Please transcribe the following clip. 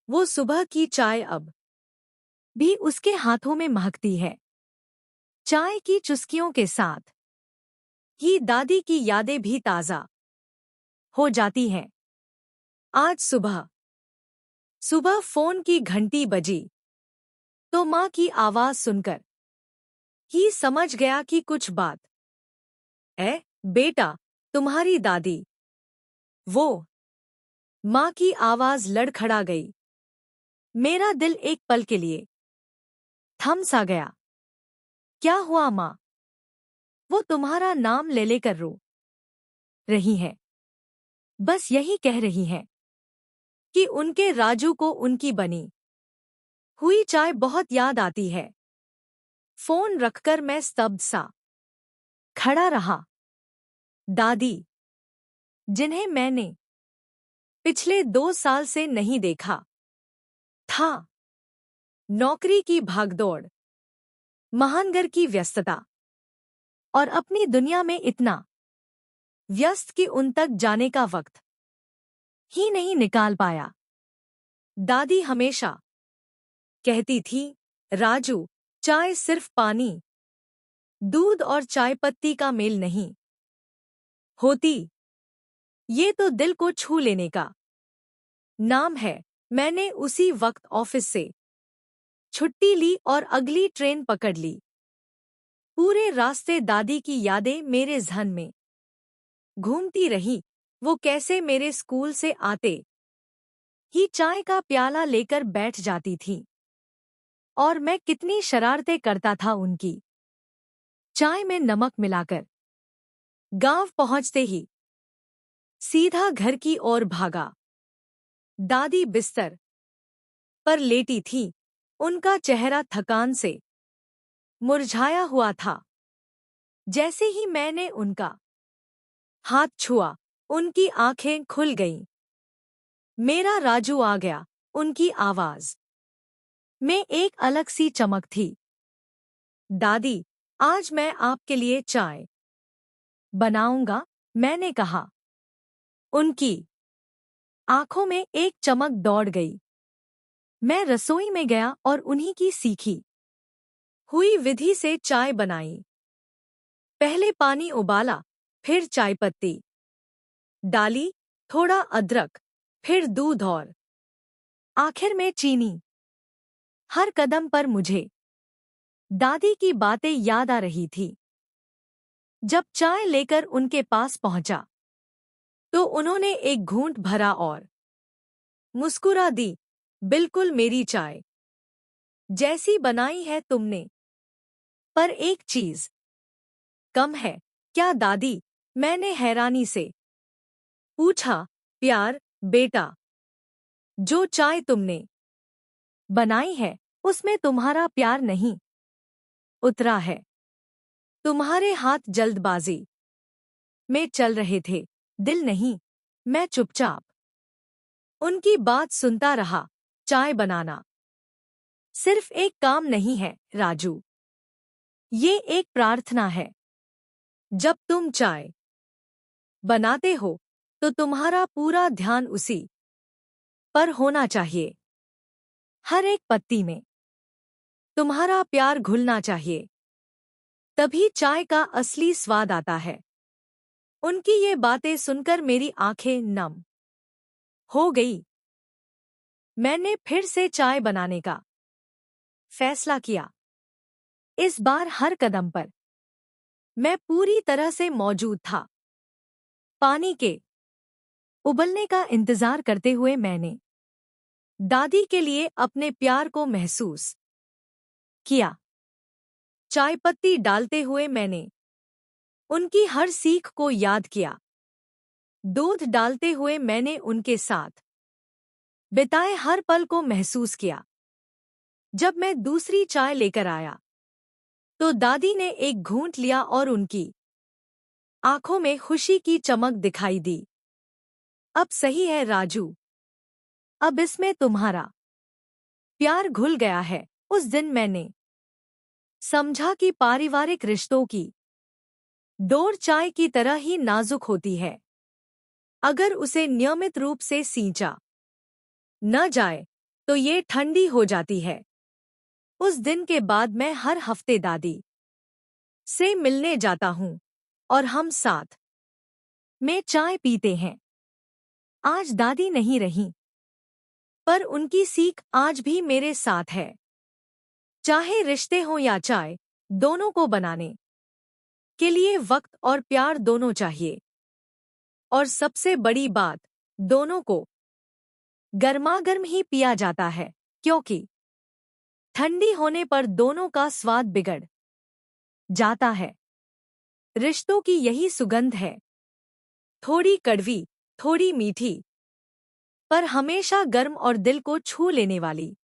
वो सुबह की चाय अब भी उसके हाथों में महकती है। चाय की चुस्कियों के साथ ही दादी की यादें भी ताज़ा हो जाती हैं। आज सुबह सुबह फोन की घंटी बजी तो माँ की आवाज सुनकर ही समझ गया कि कुछ बात बेटा, तुम्हारी दादी। वो माँ की आवाज लड़खड़ा गई। मेरा दिल एक पल के लिए थम सा गया। क्या हुआ माँ? वो तुम्हारा नाम ले लेकर रो रही है। बस यही कह रही है कि उनके राजू को उनकी बनी हुई चाय बहुत याद आती है। फोन रखकर मैं स्तब्ध सा खड़ा रहा। दादी, जिन्हें मैंने पिछले 2 साल से नहीं देखा था। नौकरी की भागदौड़, महानगर की व्यस्तता और अपनी दुनिया में इतना व्यस्त कि उन तक जाने का वक्त ही नहीं निकाल पाया। दादी हमेशा कहती थी, राजू, चाय सिर्फ पानी, दूध और चाय पत्ती का मेल नहीं होती। ये तो दिल को छू लेने का नाम है। मैंने उसी वक्त ऑफिस से छुट्टी ली और अगली ट्रेन पकड़ ली। पूरे रास्ते दादी की यादें मेरे ज़हन में घूमती रही। वो कैसे मेरे स्कूल से आते ही चाय का प्याला लेकर बैठ जाती थी और मैं कितनी शरारतें करता था उनकी चाय में नमक मिलाकर। गांव पहुंचते ही सीधा घर की ओर भागा। दादी बिस्तर पर लेटी थी। उनका चेहरा थकान से मुरझाया हुआ था। जैसे ही मैंने उनका हाथ छुआ, उनकी आंखें खुल गईं। मेरा राजू आ गया। उनकी आवाज में एक अलग सी चमक थी। दादी, आज मैं आपके लिए चाय बनाऊंगा, मैंने कहा। उनकी आंखों में एक चमक दौड़ गई। मैं रसोई में गया और उन्हीं की सीखी हुई विधि से चाय बनाई। पहले पानी उबाला, फिर चाय पत्ती डाली, थोड़ा अदरक, फिर दूध और आखिर में चीनी। हर कदम पर मुझे दादी की बातें याद आ रही थी। जब चाय लेकर उनके पास पहुंचा तो उन्होंने एक घूंट भरा और मुस्कुरा दी। बिल्कुल मेरी चाय जैसी बनाई है तुमने, पर एक चीज कम है। क्या दादी? मैंने हैरानी से पूछा। प्यार बेटा, जो चाय तुमने बनाई है उसमें तुम्हारा प्यार नहीं उतरा है। तुम्हारे हाथ जल्दबाजी में चल रहे थे, दिल नहीं। मैं चुपचाप उनकी बात सुनता रहा। चाय बनाना सिर्फ एक काम नहीं है राजू, ये एक प्रार्थना है। जब तुम चाय बनाते हो तो तुम्हारा पूरा ध्यान उसी पर होना चाहिए। हर एक पत्ती में तुम्हारा प्यार घुलना चाहिए, तभी चाय का असली स्वाद आता है। उनकी ये बातें सुनकर मेरी आंखें नम हो गई। मैंने फिर से चाय बनाने का फैसला किया। इस बार हर कदम पर मैं पूरी तरह से मौजूद था। पानी के उबलने का इंतजार करते हुए मैंने दादी के लिए अपने प्यार को महसूस किया। चाय पत्ती डालते हुए मैंने उनकी हर सीख को याद किया। दूध डालते हुए मैंने उनके साथ बिताए हर पल को महसूस किया। जब मैं दूसरी चाय लेकर आया तो दादी ने एक घूंट लिया और उनकी आंखों में खुशी की चमक दिखाई दी। अब सही है राजू, अब इसमें तुम्हारा प्यार घुल गया है। उस दिन मैंने समझा कि पारिवारिक रिश्तों की डोर चाय की तरह ही नाजुक होती है। अगर उसे नियमित रूप से सींचा न जाए तो ये ठंडी हो जाती है। उस दिन के बाद मैं हर हफ्ते दादी से मिलने जाता हूँ और हम साथ में चाय पीते हैं। आज दादी नहीं रही, पर उनकी सीख आज भी मेरे साथ है। चाहे रिश्ते हों या चाय, दोनों को बनाने के लिए वक्त और प्यार दोनों चाहिए। और सबसे बड़ी बात, दोनों को गर्मागर्म ही पिया जाता है, क्योंकि ठंडी होने पर दोनों का स्वाद बिगड़ जाता है। रिश्तों की यही सुगंध है, थोड़ी कड़वी, थोड़ी मीठी, पर हमेशा गर्म और दिल को छू लेने वाली।